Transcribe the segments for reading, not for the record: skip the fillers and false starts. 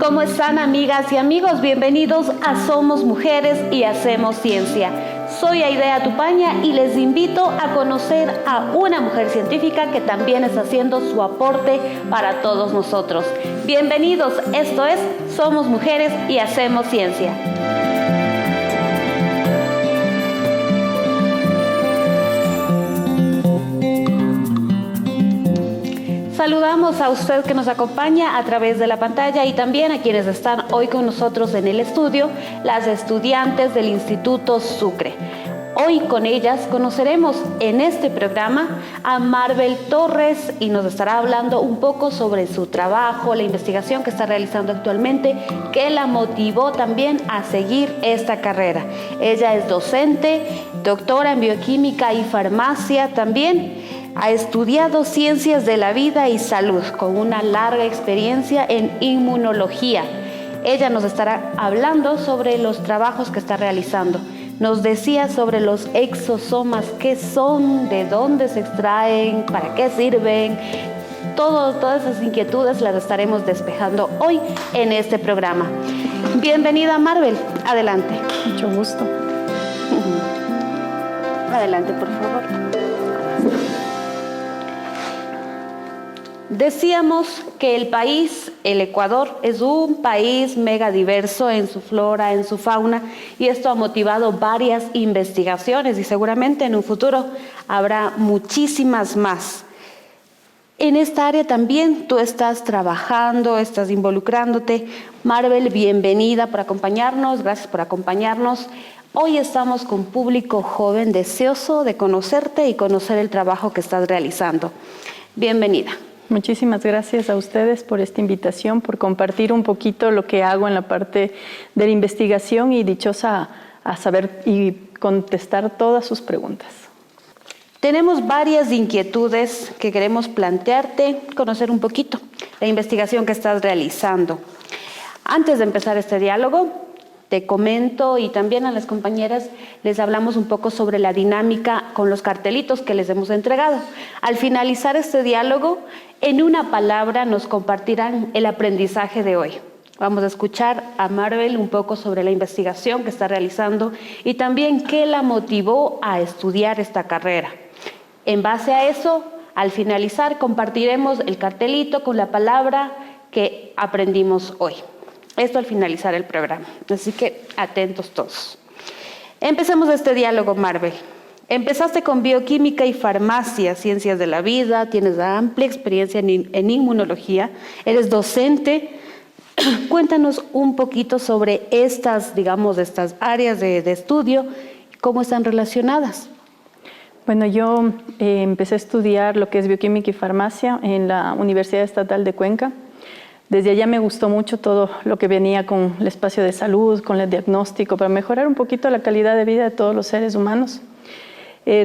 ¿Cómo están, amigas y amigos? Bienvenidos a Somos Mujeres y Hacemos Ciencia. Soy Aidea Tupaña y les invito a conocer a una mujer científica que también está haciendo su aporte para todos nosotros. Bienvenidos, esto es Somos Mujeres y Hacemos Ciencia. Saludamos a usted que nos acompaña a través de la pantalla y también a quienes están hoy con nosotros en el estudio, las estudiantes del Instituto Sucre. Hoy con ellas conoceremos en este programa a Marvel Torres y nos estará hablando un poco sobre su trabajo, la investigación que está realizando actualmente, que la motivó también a seguir esta carrera. Ella es docente, doctora en bioquímica y farmacia también. Ha estudiado ciencias de la vida y salud con una larga experiencia en inmunología. Ella nos estará hablando sobre los trabajos que está realizando. Nos decía sobre los exosomas, qué son, de dónde se extraen, para qué sirven. Todas esas inquietudes las estaremos despejando hoy en este programa. Bienvenida, Marvel. Adelante. Mucho gusto. Adelante, por favor. Decíamos que el país, el Ecuador, es un país mega diverso en su flora, en su fauna, y esto ha motivado varias investigaciones y seguramente en un futuro habrá muchísimas más. En esta área también tú estás trabajando, estás involucrándote. Marvel, bienvenida por acompañarnos, gracias por acompañarnos. Hoy estamos con público joven deseoso de conocerte y conocer el trabajo que estás realizando. Bienvenida. Muchísimas gracias a ustedes por esta invitación, por compartir un poquito lo que hago en la parte de la investigación y dichosa a saber y contestar todas sus preguntas. Tenemos varias inquietudes que queremos plantearte, conocer un poquito la investigación que estás realizando. Antes de empezar este diálogo, te comento y también a las compañeras les hablamos un poco sobre la dinámica con los cartelitos que les hemos entregado. Al finalizar este diálogo, en una palabra nos compartirán el aprendizaje de hoy. Vamos a escuchar a Marvel un poco sobre la investigación que está realizando y también qué la motivó a estudiar esta carrera. En base a eso, al finalizar, compartiremos el cartelito con la palabra que aprendimos hoy. Esto al finalizar el programa, así que atentos todos. Empecemos este diálogo, Marvel. Empezaste con bioquímica y farmacia, ciencias de la vida, tienes amplia experiencia en inmunología, eres docente. Cuéntanos un poquito sobre estas áreas de estudio, cómo están relacionadas. Bueno, yo empecé a estudiar lo que es bioquímica y farmacia en la Universidad Estatal de Cuenca. Desde allá me gustó mucho todo lo que venía con el espacio de salud, con el diagnóstico, para mejorar un poquito la calidad de vida de todos los seres humanos.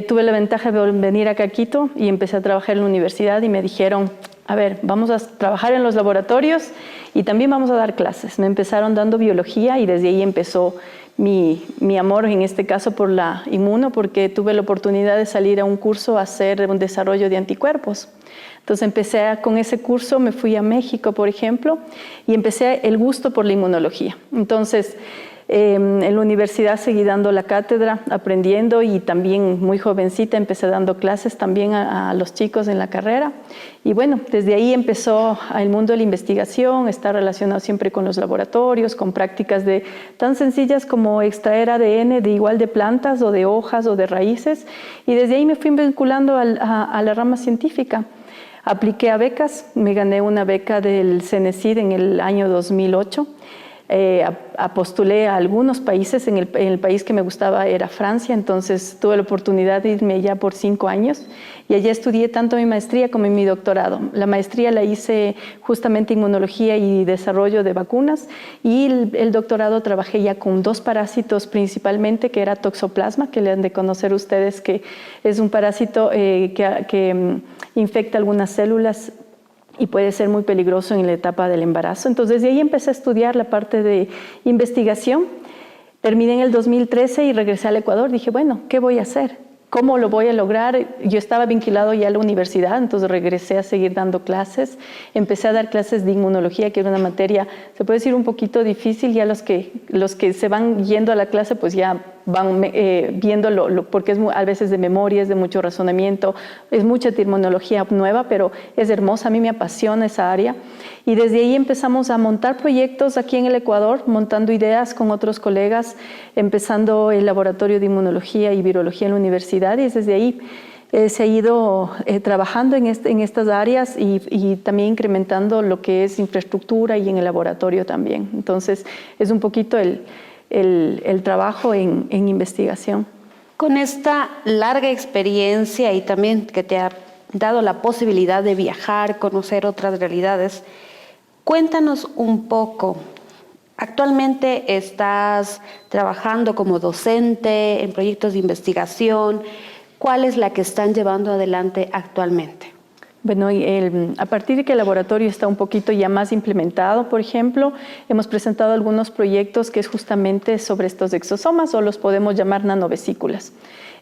Tuve la ventaja de venir acá a Quito y empecé a trabajar en la universidad y me dijeron, a ver, vamos a trabajar en los laboratorios y también vamos a dar clases. Me empezaron dando biología y desde ahí empezó mi amor, en este caso por la inmuno, porque tuve la oportunidad de salir a un curso a hacer un desarrollo de anticuerpos. Entonces empecé con ese curso, me fui a México, por ejemplo, y empecé el gusto por la inmunología. Entonces, en la universidad seguí dando la cátedra, aprendiendo y también muy jovencita empecé dando clases también a los chicos en la carrera. Y bueno, desde ahí empezó el mundo de la investigación, está relacionado siempre con los laboratorios, con prácticas tan sencillas como extraer ADN de plantas o de hojas o de raíces. Y desde ahí me fui vinculando a la rama científica. Apliqué a becas, me gané una beca del CENESID en el año 2008. Postulé a algunos países, en el país que me gustaba era Francia, entonces tuve la oportunidad de irme ya por 5 años y allá estudié tanto mi maestría como mi doctorado. La maestría la hice justamente en inmunología y desarrollo de vacunas y el doctorado trabajé ya con 2 parásitos principalmente, que era toxoplasma, que le han de conocer ustedes, que es un parásito que infecta algunas células y puede ser muy peligroso en la etapa del embarazo. Entonces, de ahí empecé a estudiar la parte de investigación. Terminé en el 2013 y regresé al Ecuador. Dije, bueno, ¿qué voy a hacer? ¿Cómo lo voy a lograr? Yo estaba vinculado ya a la universidad, entonces regresé a seguir dando clases. Empecé a dar clases de inmunología, que era una materia, se puede decir, un poquito difícil. Ya los que se van yendo a la clase, pues ya van viéndolo, porque es a veces de memoria, es de mucho razonamiento, es mucha terminología nueva, pero es hermosa, a mí me apasiona esa área. Y desde ahí empezamos a montar proyectos aquí en el Ecuador, montando ideas con otros colegas, empezando el laboratorio de inmunología y virología en la universidad, y desde ahí se ha ido trabajando en estas áreas y también incrementando lo que es infraestructura y en el laboratorio también. Entonces, es un poquito el trabajo en investigación. Con esta larga experiencia y también que te ha dado la posibilidad de viajar, conocer otras realidades, cuéntanos un poco. Actualmente estás trabajando como docente en proyectos de investigación. ¿Cuál es la que están llevando adelante actualmente? Bueno, a partir de que el laboratorio está un poquito ya más implementado, por ejemplo, hemos presentado algunos proyectos que es justamente sobre estos exosomas, o los podemos llamar nanovesículas.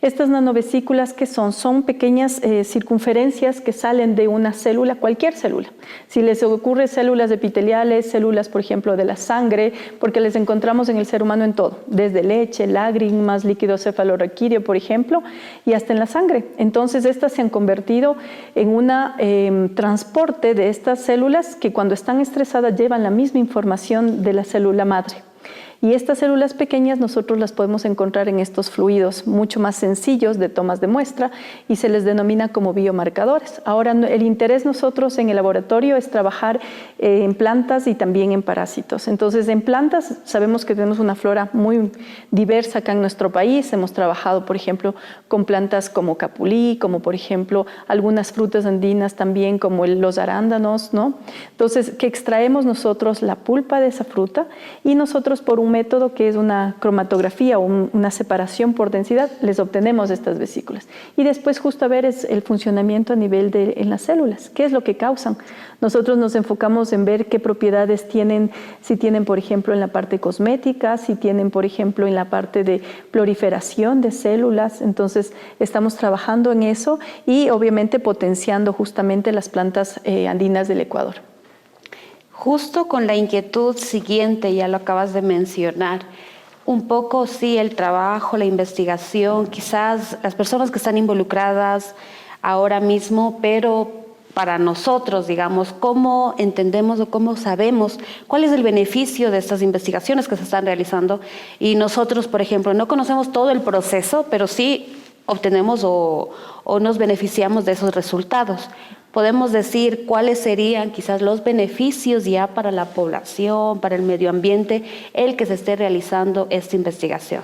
Estas nanovesículas, ¿qué son? Son pequeñas circunferencias que salen de una célula, cualquier célula. Si les ocurre células epiteliales, células, por ejemplo, de la sangre, porque les encontramos en el ser humano en todo, desde leche, lágrimas, líquido cefalorraquídeo, por ejemplo, y hasta en la sangre. Entonces, estas se han convertido en un transporte de estas células que cuando están estresadas llevan la misma información de la célula madre. Y estas células pequeñas nosotros las podemos encontrar en estos fluidos mucho más sencillos de tomas de muestra y se les denomina como biomarcadores. Ahora, el interés nosotros en el laboratorio es trabajar en plantas y también en parásitos. Entonces, en plantas sabemos que tenemos una flora muy diversa acá en nuestro país. Hemos trabajado, por ejemplo, con plantas como capulí, como por ejemplo algunas frutas andinas también, como los arándanos, ¿no? Entonces, que extraemos nosotros la pulpa de esa fruta y nosotros por un método que es una cromatografía o una separación por densidad, les obtenemos estas vesículas. Y después justo a ver es el funcionamiento a nivel en las células, qué es lo que causan. Nosotros nos enfocamos en ver qué propiedades tienen, si tienen, por ejemplo, en la parte cosmética, si tienen, por ejemplo, en la parte de proliferación de células. Entonces, estamos trabajando en eso y obviamente potenciando justamente las plantas andinas del Ecuador. Justo con la inquietud siguiente, ya lo acabas de mencionar, un poco sí el trabajo, la investigación, quizás las personas que están involucradas ahora mismo, pero para nosotros, digamos, ¿cómo entendemos o cómo sabemos cuál es el beneficio de estas investigaciones que se están realizando? Y nosotros, por ejemplo, no conocemos todo el proceso, pero sí obtenemos o nos beneficiamos de esos resultados. Podemos decir cuáles serían quizás los beneficios ya para la población, para el medio ambiente, el que se esté realizando esta investigación.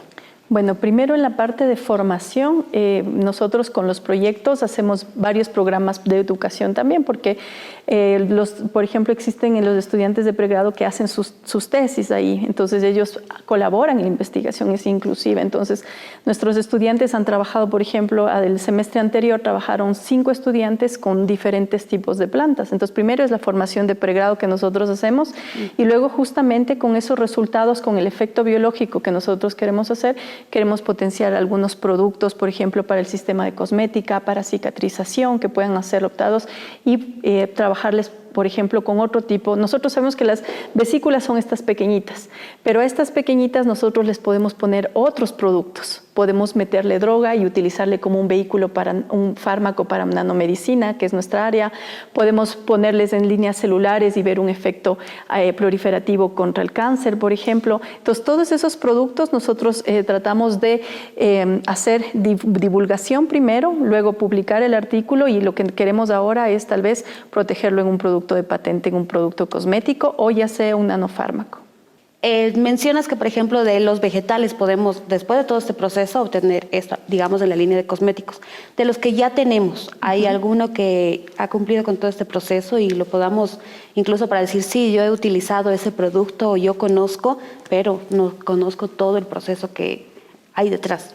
Bueno, primero en la parte de formación, nosotros con los proyectos hacemos varios programas de educación también, porque por ejemplo, existen los estudiantes de pregrado que hacen sus tesis ahí, entonces ellos colaboran en la investigación, es inclusiva. Entonces, nuestros estudiantes han trabajado, por ejemplo, el semestre anterior trabajaron 5 estudiantes con diferentes tipos de plantas. Entonces, primero es la formación de pregrado que nosotros hacemos y luego justamente con esos resultados, con el efecto biológico que nosotros queremos hacer, queremos potenciar algunos productos, por ejemplo, para el sistema de cosmética, para cicatrización, que puedan ser optados y trabajarles, por ejemplo, con otro tipo. Nosotros sabemos que las vesículas son estas pequeñitas, pero a estas pequeñitas nosotros les podemos poner otros productos. Podemos meterle droga y utilizarle como un vehículo para un fármaco para nanomedicina, que es nuestra área. Podemos ponerles en líneas celulares y ver un efecto proliferativo contra el cáncer, por ejemplo. Entonces, todos esos productos nosotros tratamos de hacer divulgación primero, luego publicar el artículo y lo que queremos ahora es tal vez protegerlo en un producto de patente, en un producto cosmético o ya sea un nanofármaco. Mencionas que, por ejemplo, de los vegetales podemos, después de todo este proceso, obtener esto, digamos, en la línea de cosméticos. De los que ya tenemos, ¿hay alguno que ha cumplido con todo este proceso y lo podamos, incluso para decir, sí, yo he utilizado ese producto o yo conozco, pero no conozco todo el proceso que hay detrás?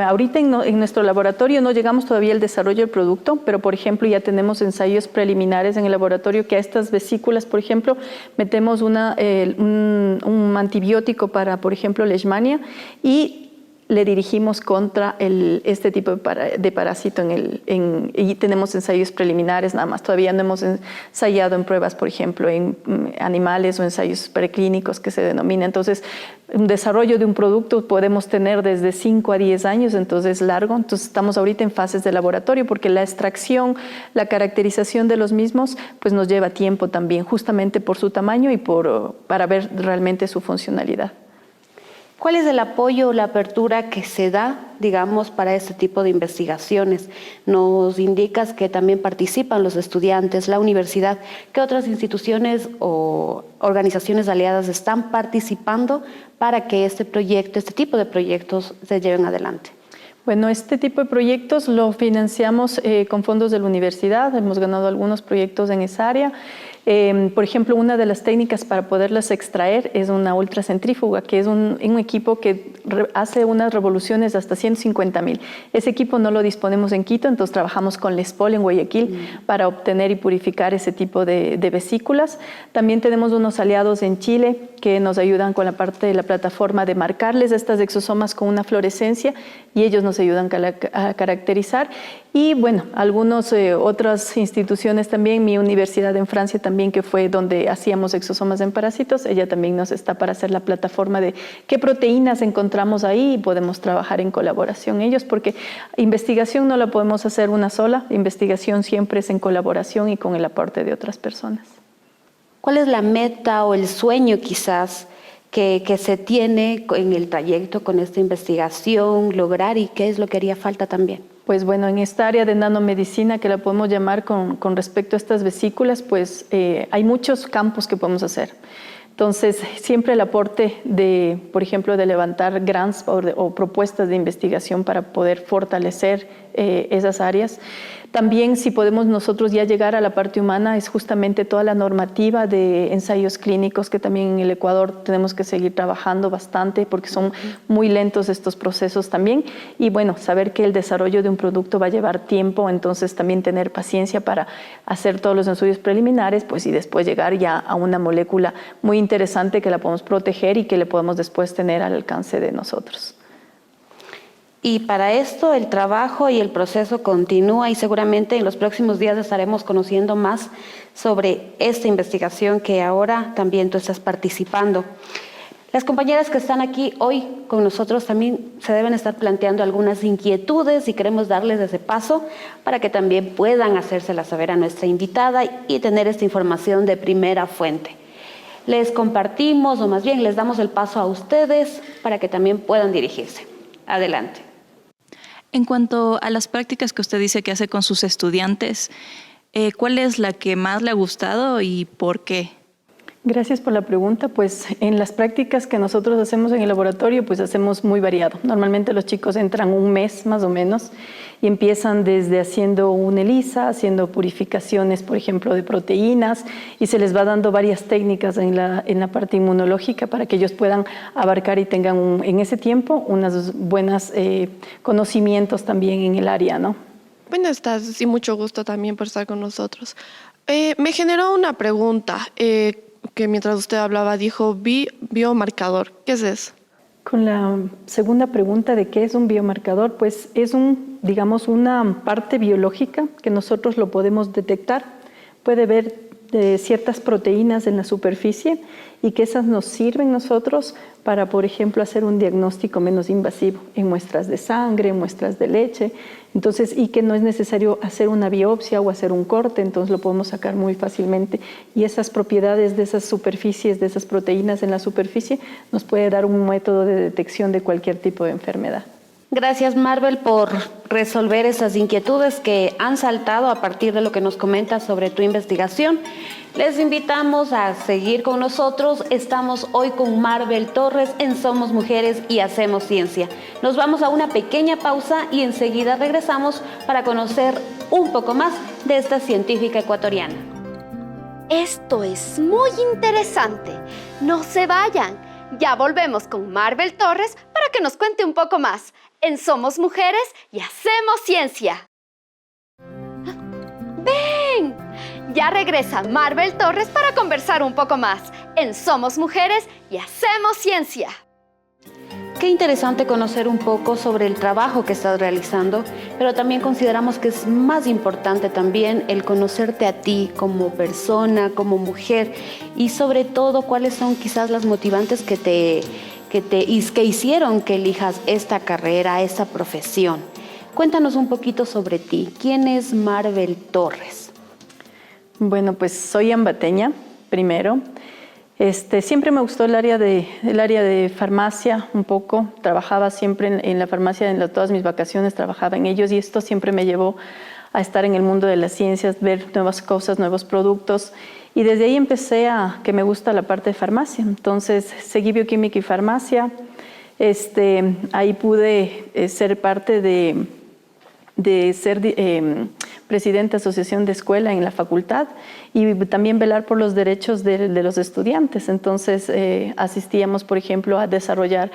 Ahorita en nuestro laboratorio no llegamos todavía al desarrollo del producto, pero por ejemplo ya tenemos ensayos preliminares en el laboratorio que a estas vesículas, por ejemplo, metemos un antibiótico para, por ejemplo, leishmania y le dirigimos contra este tipo de parásito y tenemos ensayos preliminares nada más. Todavía no hemos ensayado en pruebas, por ejemplo, en animales o ensayos preclínicos que se denomina. Entonces, un desarrollo de un producto podemos tener desde 5 a 10 años, entonces es largo. Entonces, estamos ahorita en fases de laboratorio porque la extracción, la caracterización de los mismos, pues nos lleva tiempo también, justamente por su tamaño y para ver realmente su funcionalidad. ¿Cuál es el apoyo o la apertura que se da, digamos, para este tipo de investigaciones? Nos indicas que también participan los estudiantes, la universidad. ¿Qué otras instituciones o organizaciones aliadas están participando para que este tipo de proyectos se lleven adelante? Bueno, este tipo de proyectos lo financiamos con fondos de la universidad. Hemos ganado algunos proyectos en esa área. Por ejemplo, una de las técnicas para poderlas extraer es una ultracentrífuga, que es un equipo que hace unas revoluciones hasta 150.000. Ese equipo no lo disponemos en Quito, entonces trabajamos con Lespol en Guayaquil para obtener y purificar ese tipo de vesículas. También tenemos unos aliados en Chile que nos ayudan con la parte de la plataforma de marcarles estas exosomas con una fluorescencia y ellos nos ayudan a caracterizar. Y bueno, algunas otras instituciones también, mi universidad en Francia también, que fue donde hacíamos exosomas en parásitos, ella también nos está para hacer la plataforma de qué proteínas encontramos ahí y podemos trabajar en colaboración ellos, porque investigación no la podemos hacer una sola, investigación siempre es en colaboración y con el aporte de otras personas. ¿Cuál es la meta o el sueño quizás que se tiene en el trayecto con esta investigación, lograr y qué es lo que haría falta también? Pues bueno, en esta área de nanomedicina, que la podemos llamar con respecto a estas vesículas, pues hay muchos campos que podemos hacer. Entonces, siempre el aporte por ejemplo, de levantar grants o propuestas de investigación para poder fortalecer esas áreas. También, si podemos nosotros ya llegar a la parte humana, es justamente toda la normativa de ensayos clínicos que también en el Ecuador tenemos que seguir trabajando bastante porque son muy lentos estos procesos también. Y bueno, saber que el desarrollo de un producto va a llevar tiempo, entonces también tener paciencia para hacer todos los estudios preliminares, pues y después llegar ya a una molécula muy interesante que la podemos proteger y que le podemos después tener al alcance de nosotros. Y para esto el trabajo y el proceso continúa y seguramente en los próximos días estaremos conociendo más sobre esta investigación que ahora también tú estás participando. Las compañeras que están aquí hoy con nosotros también se deben estar planteando algunas inquietudes y queremos darles ese paso para que también puedan hacérselas saber a nuestra invitada y tener esta información de primera fuente. Les compartimos o más bien les damos el paso a ustedes para que también puedan dirigirse. Adelante. En cuanto a las prácticas que usted dice que hace con sus estudiantes, ¿cuál es la que más le ha gustado y por qué? Gracias por la pregunta. Pues en las prácticas que nosotros hacemos en el laboratorio, pues hacemos muy variado. Normalmente los chicos entran un mes más o menos y empiezan desde haciendo una ELISA, haciendo purificaciones, por ejemplo, de proteínas y se les va dando varias técnicas en la parte inmunológica para que ellos puedan abarcar y tengan en ese tiempo unos buenos conocimientos también en el área, ¿no? Buenas tardes y mucho gusto también por estar con nosotros. Me generó una pregunta. Que mientras usted hablaba dijo biomarcador. ¿Qué es eso? Con la segunda pregunta de qué es un biomarcador, pues es digamos, una parte biológica que nosotros lo podemos detectar. Puede haber ciertas proteínas en la superficie y que esas nos sirven nosotros para, por ejemplo, hacer un diagnóstico menos invasivo en muestras de sangre, en muestras de leche. Entonces, y que no es necesario hacer una biopsia o hacer un corte, entonces lo podemos sacar muy fácilmente. Y esas propiedades de esas superficies, de esas proteínas en la superficie, nos puede dar un método de detección de cualquier tipo de enfermedad. Gracias, Marvel, por resolver esas inquietudes que han saltado a partir de lo que nos comentas sobre tu investigación. Les invitamos a seguir con nosotros. Estamos hoy con Marvel Torres en Somos Mujeres y Hacemos Ciencia. Nos vamos a una pequeña pausa y enseguida regresamos para conocer un poco más de esta científica ecuatoriana. Esto es muy interesante. No se vayan. Ya volvemos con Marvel Torres para que nos cuente un poco más en Somos Mujeres y Hacemos Ciencia. ¡Ven! Ya regresa Marvel Torres para conversar un poco más en Somos Mujeres y Hacemos Ciencia. Qué interesante conocer un poco sobre el trabajo que estás realizando, pero también consideramos que es más importante también el conocerte a ti como persona, como mujer, y sobre todo cuáles son quizás las motivantes que hicieron que elijas esta carrera, esta profesión. Cuéntanos un poquito sobre ti. ¿Quién es Marvel Torres? Bueno, pues soy ambateña, primero. Siempre me gustó el área de farmacia un poco. Trabajaba siempre en la farmacia, todas mis vacaciones trabajaba en ellos, y esto siempre me llevó a estar en el mundo de las ciencias, ver nuevas cosas, nuevos productos. Y desde ahí empecé a que me gusta la parte de farmacia. Entonces seguí bioquímica y farmacia. Ahí pude ser parte de ser presidenta de asociación de escuela en la facultad y también velar por los derechos de los estudiantes. Entonces asistíamos, por ejemplo, a desarrollar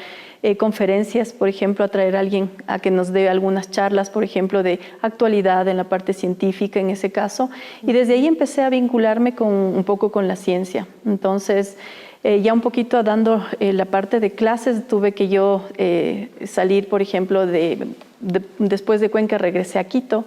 conferencias, por ejemplo, a traer a alguien a que nos dé algunas charlas, por ejemplo, de actualidad en la parte científica en ese caso. Y desde ahí empecé a vincularme un poco con la ciencia. Entonces, ya un poquito dando la parte de clases, tuve que yo salir, por ejemplo, después de Cuenca regresé a Quito.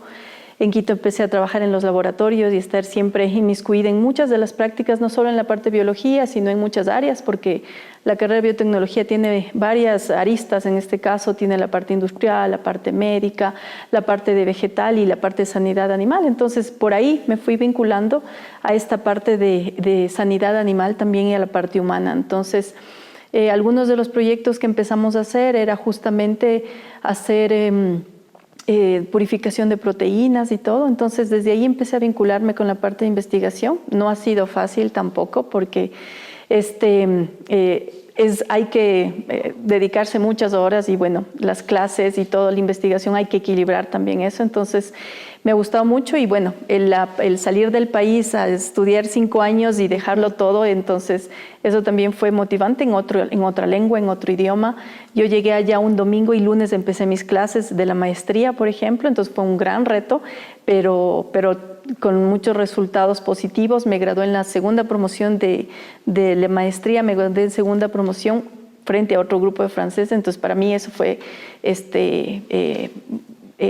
En Quito empecé a trabajar en los laboratorios y estar siempre inmiscuida en muchas de las prácticas, no solo en la parte de biología, sino en muchas áreas, porque la carrera de biotecnología tiene varias aristas. En este caso tiene la parte industrial, la parte médica, la parte de vegetal y la parte de sanidad animal. Entonces por ahí me fui vinculando a esta parte de sanidad animal también y a la parte humana. Entonces algunos de los proyectos que empezamos a hacer era justamente hacer purificación de proteínas y todo. Entonces desde ahí empecé a vincularme con la parte de investigación. No ha sido fácil tampoco, porque hay que dedicarse muchas horas y bueno, las clases y toda la investigación hay que equilibrar también eso. Entonces me ha gustado mucho y bueno, el salir del país a estudiar 5 años y dejarlo todo, entonces eso también fue motivante en otra lengua, en otro idioma. Yo llegué allá un domingo y lunes empecé mis clases de la maestría, por ejemplo, entonces fue un gran reto, pero con muchos resultados positivos. Me gradué en la segunda promoción de la maestría, me gradué en segunda promoción frente a otro grupo de franceses. Entonces para mí eso fue,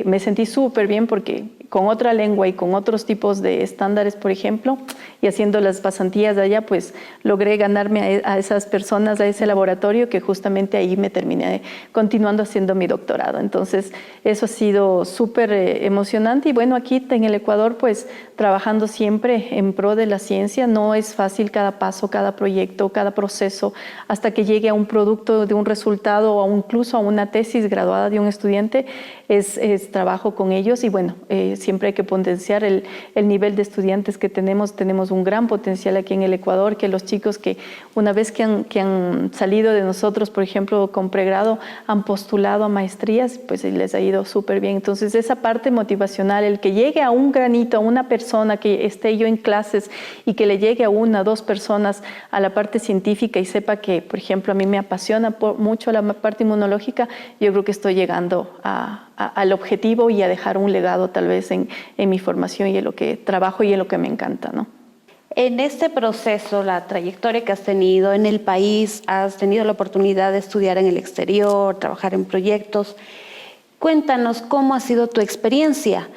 me sentí súper bien, porque con otra lengua y con otros tipos de estándares, por ejemplo, y haciendo las pasantías de allá, pues logré ganarme a esas personas, a ese laboratorio, que justamente ahí me terminé continuando haciendo mi doctorado. Entonces eso ha sido súper emocionante. Y bueno, aquí en el Ecuador, pues trabajando siempre en pro de la ciencia. No es fácil cada paso, cada proyecto, cada proceso, hasta que llegue a un producto, de un resultado, o incluso a una tesis graduada de un estudiante, es trabajo con ellos. Y bueno, siempre hay que potenciar el nivel de estudiantes que tenemos. Tenemos un gran potencial aquí en el Ecuador, que los chicos que una vez que han salido de nosotros, por ejemplo, con pregrado, han postulado a maestrías, pues les ha ido súper bien. Entonces esa parte motivacional, el que llegue a un granito, a una persona, que esté yo en clases y que le llegue a 1 o 2 personas a la parte científica y sepa que, por ejemplo, a mí me apasiona mucho la parte inmunológica, yo creo que estoy llegando al objetivo y a dejar un legado tal vez en mi formación y en lo que trabajo y en lo que me encanta, ¿no? En este proceso, la trayectoria que has tenido en el país, has tenido la oportunidad de estudiar en el exterior, trabajar en proyectos. Cuéntanos cómo ha sido tu experiencia.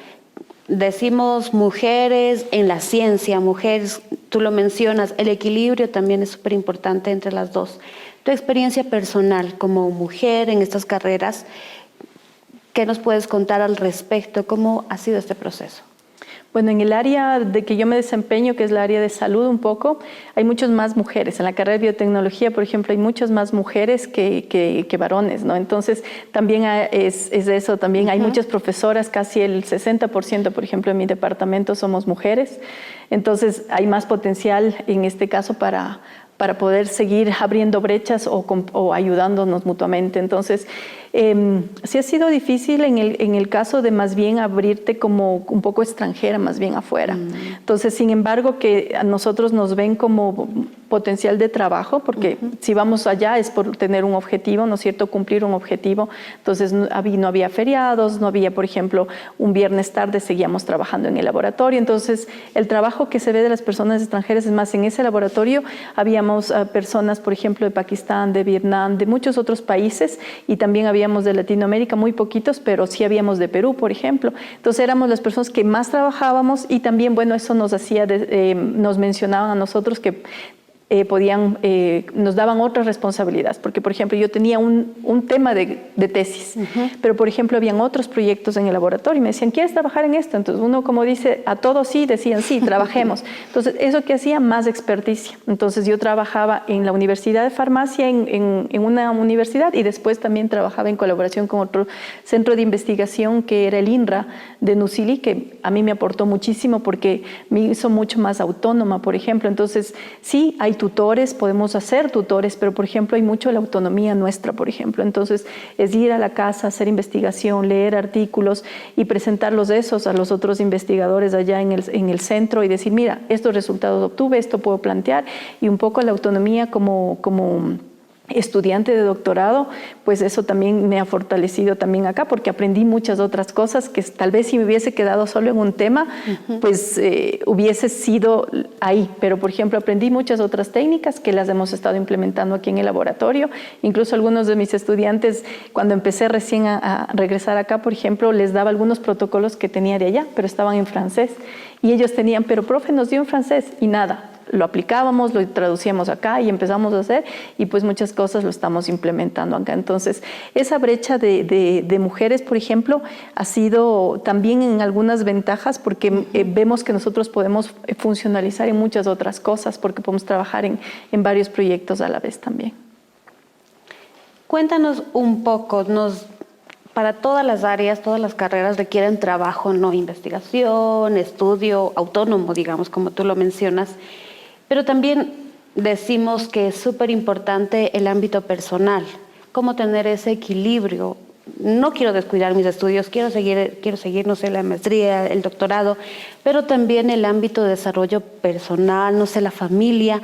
Decimos mujeres en la ciencia, mujeres, tú lo mencionas, el equilibrio también es súper importante entre las dos. Tu experiencia personal como mujer en estas carreras, ¿qué nos puedes contar al respecto? ¿Cómo ha sido este proceso? Bueno, en el área de que yo me desempeño, que es la área de salud un poco, hay muchas más mujeres. En la carrera de biotecnología, por ejemplo, hay muchas más mujeres que varones, ¿no? Entonces, también es eso, también hay muchas profesoras, casi el 60%, por ejemplo, en mi departamento somos mujeres. Entonces, hay más potencial en este caso para poder seguir abriendo brechas o ayudándonos mutuamente. Entonces, Sí ha sido difícil en el caso de más bien abrirte como un poco extranjera, más bien afuera. Entonces, sin embargo, que a nosotros nos ven como potencial de trabajo, porque si vamos allá es por tener un objetivo, ¿no es cierto?, cumplir un objetivo. Entonces no había feriados, no había, por ejemplo, un viernes tarde seguíamos trabajando en el laboratorio. Entonces el trabajo que se ve de las personas extranjeras es más, en ese laboratorio habíamos personas, por ejemplo, de Pakistán, de Vietnam, de muchos otros países, y también habíamos de Latinoamérica, muy poquitos, pero sí habíamos de Perú, por ejemplo. Entonces éramos las personas que más trabajábamos, y también, bueno, eso nos hacía, nos mencionaban a nosotros que nos daban otras responsabilidades, porque por ejemplo yo tenía un tema de tesis, pero por ejemplo habían otros proyectos en el laboratorio y me decían, ¿quieres trabajar en esto? Entonces uno, como dice, a todos sí, decían sí, trabajemos. Entonces eso que hacía, más experticia. Entonces yo trabajaba en la Universidad de Farmacia, en una universidad, y después también trabajaba en colaboración con otro centro de investigación que era el INRA de Nusili, que a mí me aportó muchísimo porque me hizo mucho más autónoma, por ejemplo. Entonces sí, hay tutores, podemos hacer tutores, pero por ejemplo hay mucho de la autonomía nuestra, por ejemplo. Entonces es ir a la casa, hacer investigación, leer artículos y presentarlos esos a los otros investigadores allá en el centro y decir, mira, estos resultados obtuve, esto puedo plantear, y un poco la autonomía como estudiante de doctorado, pues eso también me ha fortalecido también acá, porque aprendí muchas otras cosas que tal vez si me hubiese quedado solo en un tema, pues hubiese sido ahí. Pero por ejemplo aprendí muchas otras técnicas que las hemos estado implementando aquí en el laboratorio. Incluso algunos de mis estudiantes, cuando empecé recién a regresar acá, por ejemplo, les daba algunos protocolos que tenía de allá, pero estaban en francés, y ellos tenían, pero profe, nos dio en francés, y nada. Lo aplicábamos, lo traducíamos acá y empezamos a hacer, y pues muchas cosas lo estamos implementando acá. Entonces, esa brecha de mujeres, por ejemplo, ha sido también en algunas ventajas, porque vemos que nosotros podemos funcionalizar en muchas otras cosas, porque podemos trabajar en varios proyectos a la vez también. Cuéntanos un poco, para todas las áreas, todas las carreras requieren trabajo, ¿no? Investigación, estudio autónomo, digamos, como tú lo mencionas. Pero también decimos que es súper importante el ámbito personal, cómo tener ese equilibrio. No quiero descuidar mis estudios, quiero seguir, no sé, la maestría, el doctorado, pero también el ámbito de desarrollo personal, no sé, la familia.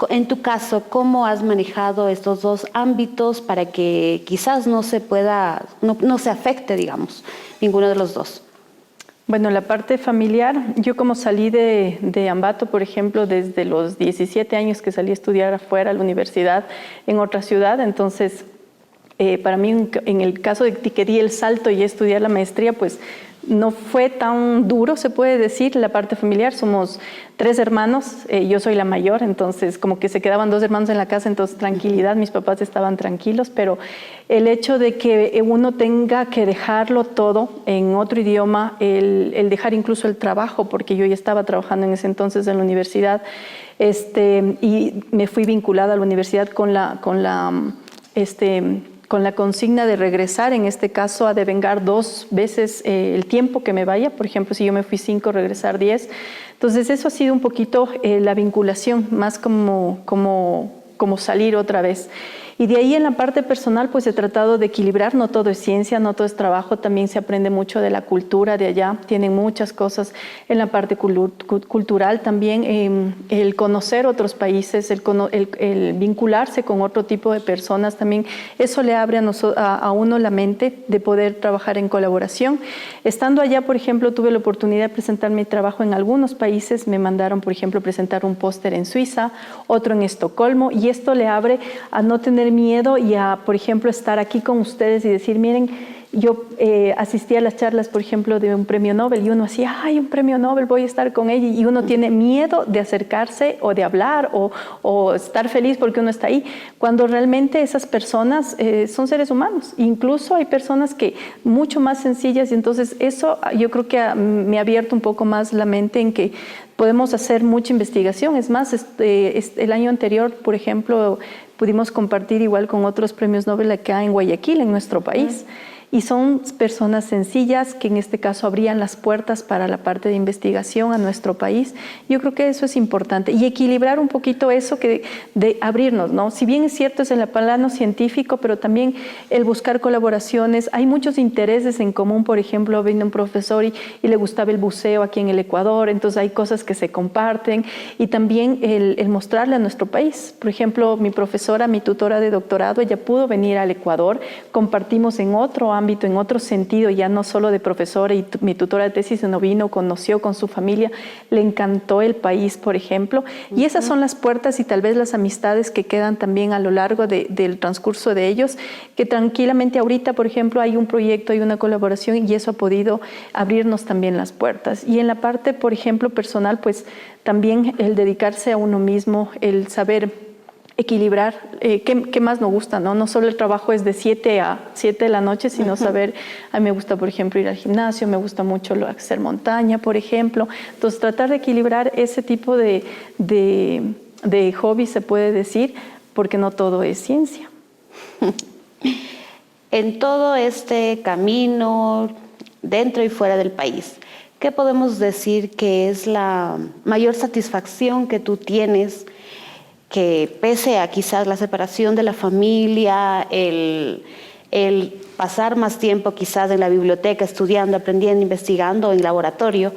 En tu caso, ¿cómo has manejado estos dos ámbitos para que quizás no se afecte, digamos, ninguno de los dos? Bueno, la parte familiar, yo como salí de Ambato, por ejemplo, desde los 17 años que salí a estudiar afuera a la universidad en otra ciudad, entonces para mí en el caso de que di el salto y estudiar la maestría, pues no fue tan duro, se puede decir, la parte familiar. Somos 3 hermanos, yo soy la mayor, entonces como que se quedaban 2 hermanos en la casa, entonces tranquilidad, mis papás estaban tranquilos, pero el hecho de que uno tenga que dejarlo todo en otro idioma, el dejar incluso el trabajo, porque yo ya estaba trabajando en ese entonces en la universidad, y me fui vinculada a la universidad con la consigna de regresar, en este caso a devengar 2 veces el tiempo que me vaya. Por ejemplo, si yo me fui 5, regresar 10. Entonces eso ha sido un poquito la vinculación, más como salir otra vez. Y de ahí en la parte personal, pues he tratado de equilibrar, no todo es ciencia, no todo es trabajo, también se aprende mucho de la cultura de allá, tienen muchas cosas en la parte cultural también, el conocer otros países, el vincularse con otro tipo de personas también, eso le abre a uno la mente de poder trabajar en colaboración. Estando allá, por ejemplo, tuve la oportunidad de presentar mi trabajo en algunos países, me mandaron, por ejemplo, presentar un póster en Suiza, otro en Estocolmo, y esto le abre a no tener miedo y a, por ejemplo, estar aquí con ustedes y decir, miren, yo asistí a las charlas, por ejemplo, de un premio Nobel, y uno decía, ay, un premio Nobel, voy a estar con ella, y uno tiene miedo de acercarse o de hablar o estar feliz porque uno está ahí, cuando realmente esas personas son seres humanos. Incluso hay personas que mucho más sencillas, y entonces eso yo creo que me ha abierto un poco más la mente en que podemos hacer mucha investigación. Es más, el año anterior, por ejemplo, pudimos compartir igual con otros premios Nobel acá en Guayaquil, en nuestro país. y son personas sencillas que en este caso abrían las puertas para la parte de investigación a nuestro país. Yo creo que eso es importante y equilibrar un poquito eso de abrirnos, ¿no? Si bien es cierto es en el plano científico, pero también el buscar colaboraciones. Hay muchos intereses en común, por ejemplo, vino un profesor y le gustaba el buceo aquí en el Ecuador, entonces hay cosas que se comparten y también el mostrarle a nuestro país. Por ejemplo, mi profesora, mi tutora de doctorado, ella pudo venir al Ecuador, compartimos en otro ámbito, en otro sentido, ya no solo de profesora y mi tutora de tesis, sino vino, conoció con su familia, le encantó el país, por ejemplo, y esas son las puertas y tal vez las amistades que quedan también a lo largo del transcurso de ellos, que tranquilamente ahorita, por ejemplo, hay un proyecto, hay una colaboración y eso ha podido abrirnos también las puertas. Y en la parte, por ejemplo, personal, pues también el dedicarse a uno mismo, el saber equilibrar qué más nos gusta, ¿no? No solo el trabajo es de 7 a 7 de la noche, sino saber, a mí me gusta, por ejemplo, ir al gimnasio, me gusta mucho hacer montaña, por ejemplo. Entonces, tratar de equilibrar ese tipo de hobby, se puede decir, porque no todo es ciencia. En todo este camino, dentro y fuera del país, ¿qué podemos decir que es la mayor satisfacción que tú tienes, que pese a quizás la separación de la familia, el pasar más tiempo quizás en la biblioteca estudiando, aprendiendo, investigando, en laboratorio,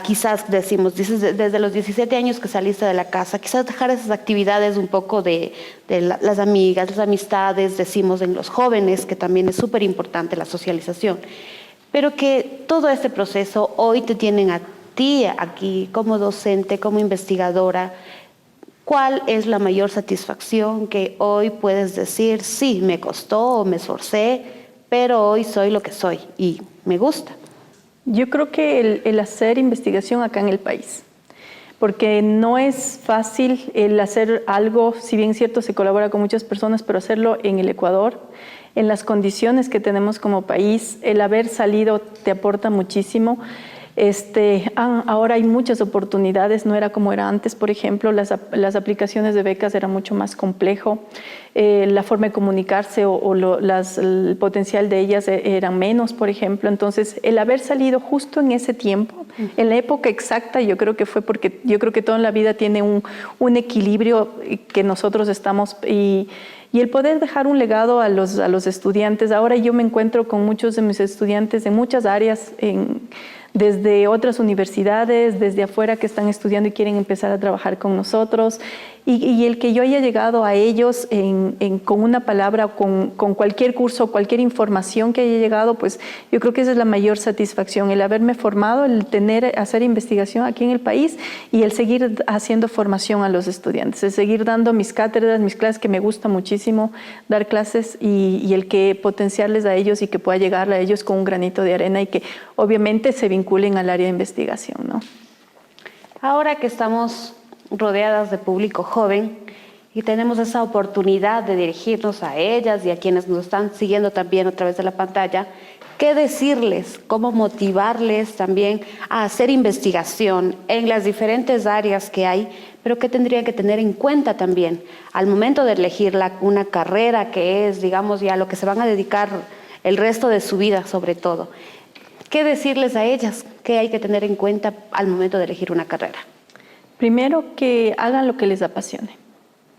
quizás dices desde los 17 años que saliste de la casa, quizás dejar esas actividades un poco de las amigas, las amistades, decimos en los jóvenes, que también es súper importante la socialización, pero que todo este proceso hoy te tienen a ti aquí como docente, como investigadora. ¿Cuál es la mayor satisfacción que hoy puedes decir, sí, me costó o me esforcé, pero hoy soy lo que soy y me gusta? Yo creo que el hacer investigación acá en el país, porque no es fácil el hacer algo, si bien es cierto se colabora con muchas personas, pero hacerlo en el Ecuador, en las condiciones que tenemos como país, el haber salido te aporta muchísimo. Ahora hay muchas oportunidades, no era como era antes, por ejemplo, las aplicaciones de becas era mucho más complejo, la forma de comunicarse el potencial de ellas era menos, por ejemplo. Entonces, el haber salido justo en ese tiempo, en la época exacta, yo creo que fue porque yo creo que toda la vida tiene un equilibrio que nosotros estamos y el poder dejar un legado a los estudiantes. Ahora yo me encuentro con muchos de mis estudiantes en muchas áreas, desde otras universidades, desde afuera que están estudiando y quieren empezar a trabajar con nosotros. Y el que yo haya llegado a ellos con una palabra, con cualquier curso, cualquier información que haya llegado, pues yo creo que esa es la mayor satisfacción, el haberme formado, el hacer investigación aquí en el país y el seguir haciendo formación a los estudiantes, el seguir dando mis cátedras, mis clases, que me gusta muchísimo dar clases y el que potenciarles a ellos y que pueda llegar a ellos con un granito de arena y que obviamente se vinculen al área de investigación, ¿no? Ahora que estamos rodeadas de público joven y tenemos esa oportunidad de dirigirnos a ellas y a quienes nos están siguiendo también a través de la pantalla, ¿qué decirles? ¿Cómo motivarles también a hacer investigación en las diferentes áreas que hay, pero que tendrían que tener en cuenta también al momento de elegir una carrera que es, digamos, ya lo que se van a dedicar el resto de su vida sobre todo? ¿Qué decirles a ellas? ¿Qué hay que tener en cuenta al momento de elegir una carrera? Primero, que hagan lo que les apasione,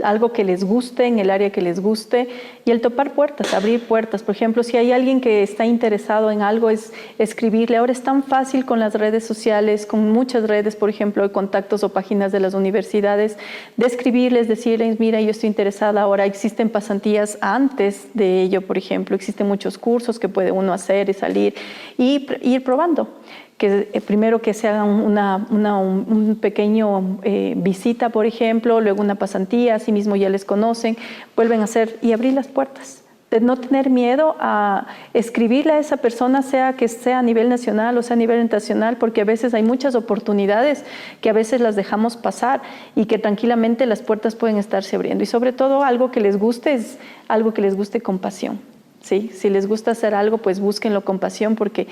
algo que les guste, en el área que les guste, y el topar puertas, abrir puertas. Por ejemplo, si hay alguien que está interesado en algo, es escribirle. Ahora es tan fácil con las redes sociales, con muchas redes, por ejemplo, de contactos o páginas de las universidades, de escribirles, decirles, mira, yo estoy interesada. Ahora existen pasantías antes de ello, por ejemplo, existen muchos cursos que puede uno hacer y salir y ir probando. Que primero que se hagan un pequeño visita, por ejemplo, luego una pasantía, así mismo ya les conocen, vuelven a hacer y abrir las puertas. De no tener miedo a escribirle a esa persona, sea que sea a nivel nacional o sea a nivel internacional, porque a veces hay muchas oportunidades que a veces las dejamos pasar y que tranquilamente las puertas pueden estarse abriendo. Y sobre todo algo que les guste es algo que les guste con pasión. ¿sí? Si les gusta hacer algo, pues búsquenlo con pasión porque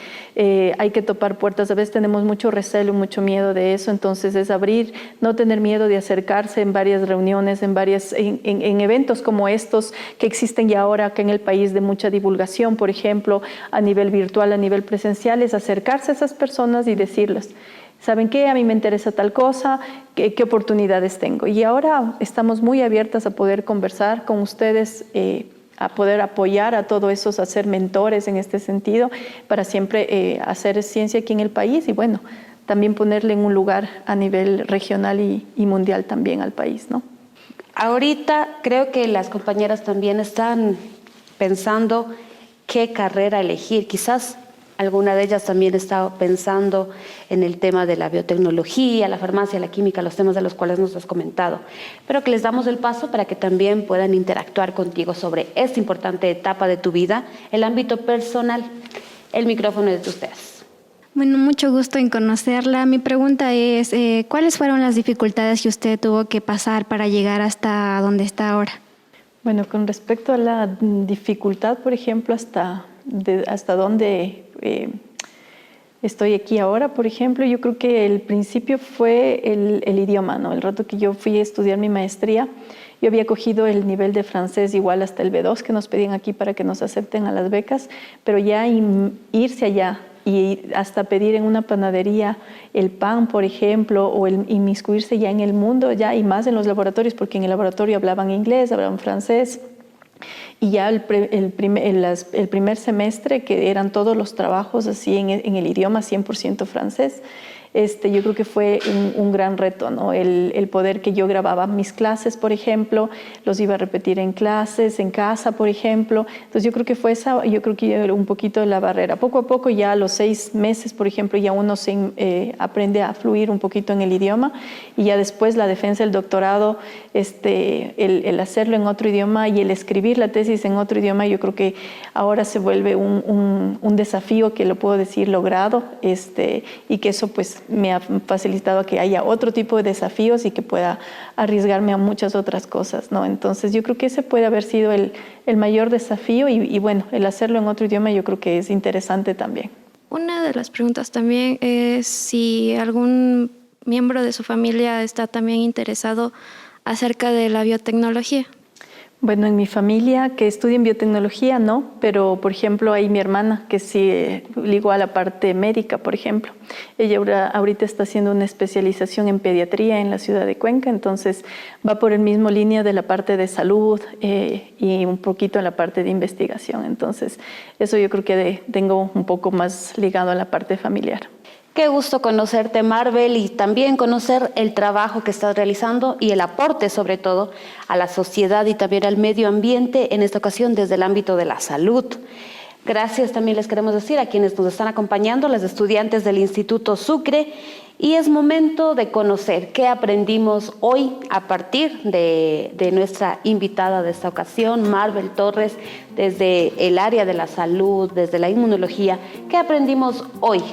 hay que topar puertas. A veces tenemos mucho recelo, mucho miedo de eso, entonces es abrir, no tener miedo de acercarse en varias reuniones, en eventos como estos que existen ya ahora acá en el país de mucha divulgación, por ejemplo, a nivel virtual, a nivel presencial, es acercarse a esas personas y decirles, ¿saben qué? A mí me interesa tal cosa, ¿qué oportunidades tengo? Y ahora estamos muy abiertas a poder conversar con ustedes, a poder apoyar a todos esos, a ser mentores en este sentido, para siempre hacer ciencia aquí en el país y bueno, también ponerle en un lugar a nivel regional y mundial también al país, ¿no? Ahorita creo que las compañeras también están pensando qué carrera elegir. Quizás alguna de ellas también está pensando en el tema de la biotecnología, la farmacia, la química, los temas de los cuales nos has comentado. Pero que les damos el paso para que también puedan interactuar contigo sobre esta importante etapa de tu vida, el ámbito personal. El micrófono es de ustedes. Bueno, mucho gusto en conocerla. Mi pregunta es, ¿cuáles fueron las dificultades que usted tuvo que pasar para llegar hasta donde está ahora? Bueno, con respecto a la dificultad, por ejemplo, hasta dónde estoy aquí ahora, por ejemplo, yo creo que el principio fue el idioma, ¿no? El rato que yo fui a estudiar mi maestría, yo había cogido el nivel de francés igual hasta el B2 que nos pedían aquí para que nos acepten a las becas, pero ya irse allá y hasta pedir en una panadería el pan, por ejemplo, o inmiscuirse ya en el mundo, ya y más en los laboratorios, porque en el laboratorio hablaban inglés, hablaban francés. Y ya el primer semestre, que eran todos los trabajos así en el idioma 100% francés, yo creo que fue un gran reto, ¿no? El poder que yo grababa mis clases, por ejemplo, los iba a repetir en clases, en casa, por ejemplo. Entonces yo creo que fue un poquito la barrera. Poco a poco, ya a los 6 meses, por ejemplo, ya uno aprende a fluir un poquito en el idioma y ya después la defensa del doctorado, el hacerlo en otro idioma y el escribir la tesis en otro idioma, yo creo que ahora se vuelve un desafío que lo puedo decir logrado, y que eso pues me ha facilitado que haya otro tipo de desafíos y que pueda arriesgarme a muchas otras cosas, ¿no? Entonces yo creo que ese puede haber sido el mayor desafío y bueno, el hacerlo en otro idioma yo creo que es interesante también. Una de las preguntas también es si algún miembro de su familia está también interesado acerca de la biotecnología. Bueno, en mi familia que estudia en biotecnología no, pero por ejemplo hay mi hermana que sí ligó a la parte médica, por ejemplo. Ella ahorita está haciendo una especialización en pediatría en la ciudad de Cuenca, entonces va por el mismo línea de la parte de salud y un poquito en la parte de investigación. Entonces eso yo creo que tengo un poco más ligado a la parte familiar. Qué gusto conocerte, Marvel, y también conocer el trabajo que estás realizando y el aporte, sobre todo, a la sociedad y también al medio ambiente, en esta ocasión desde el ámbito de la salud. Gracias también les queremos decir a quienes nos están acompañando, las estudiantes del Instituto Sucre, y es momento de conocer qué aprendimos hoy a partir de nuestra invitada de esta ocasión, Marvel Torres, desde el área de la salud, desde la inmunología. ¿Qué aprendimos hoy?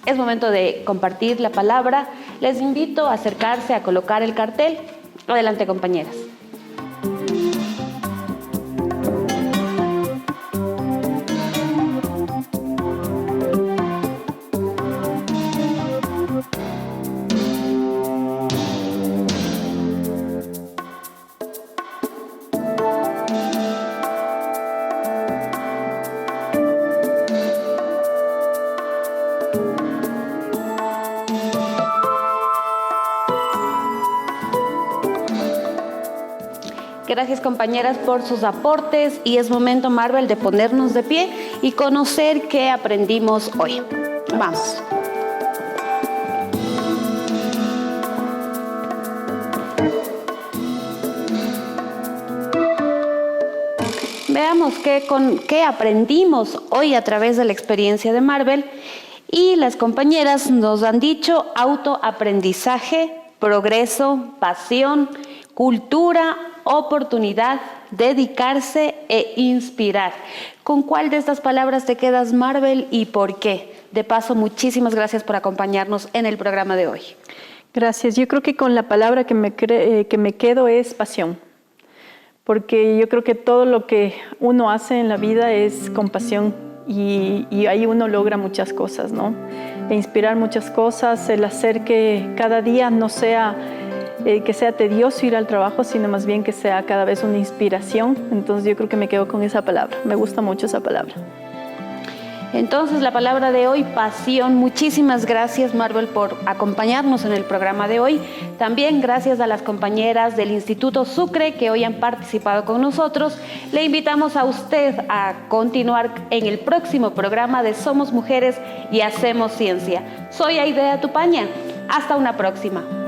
Es momento de compartir la palabra. Les invito a acercarse a colocar el cartel. Adelante, compañeras. Gracias, compañeras, por sus aportes, y es momento, Marvel, de ponernos de pie y conocer qué aprendimos hoy. Vamos. Veamos qué aprendimos hoy a través de la experiencia de Marvel, y las compañeras nos han dicho autoaprendizaje, progreso, pasión, cultura, oportunidad, dedicarse e inspirar. ¿Con cuál de estas palabras te quedas, Marvel, y por qué? De paso, muchísimas gracias por acompañarnos en el programa de hoy. Gracias. Yo creo que con la palabra que me quedo es pasión. porque yo creo que todo lo que uno hace en la vida es con pasión y ahí uno logra muchas cosas, ¿no? E inspirar muchas cosas, el hacer que cada día no sea que sea tedioso ir al trabajo, sino más bien que sea cada vez una inspiración. Entonces yo creo que me quedo con esa palabra, me gusta mucho esa palabra. Entonces, la palabra de hoy, pasión. Muchísimas gracias, Marvel, por acompañarnos en el programa de hoy. También gracias a las compañeras del Instituto Sucre que hoy han participado con nosotros. Le invitamos a usted a continuar en el próximo programa de Somos Mujeres y Hacemos Ciencia. Soy Aidea Tupaña. Hasta una próxima.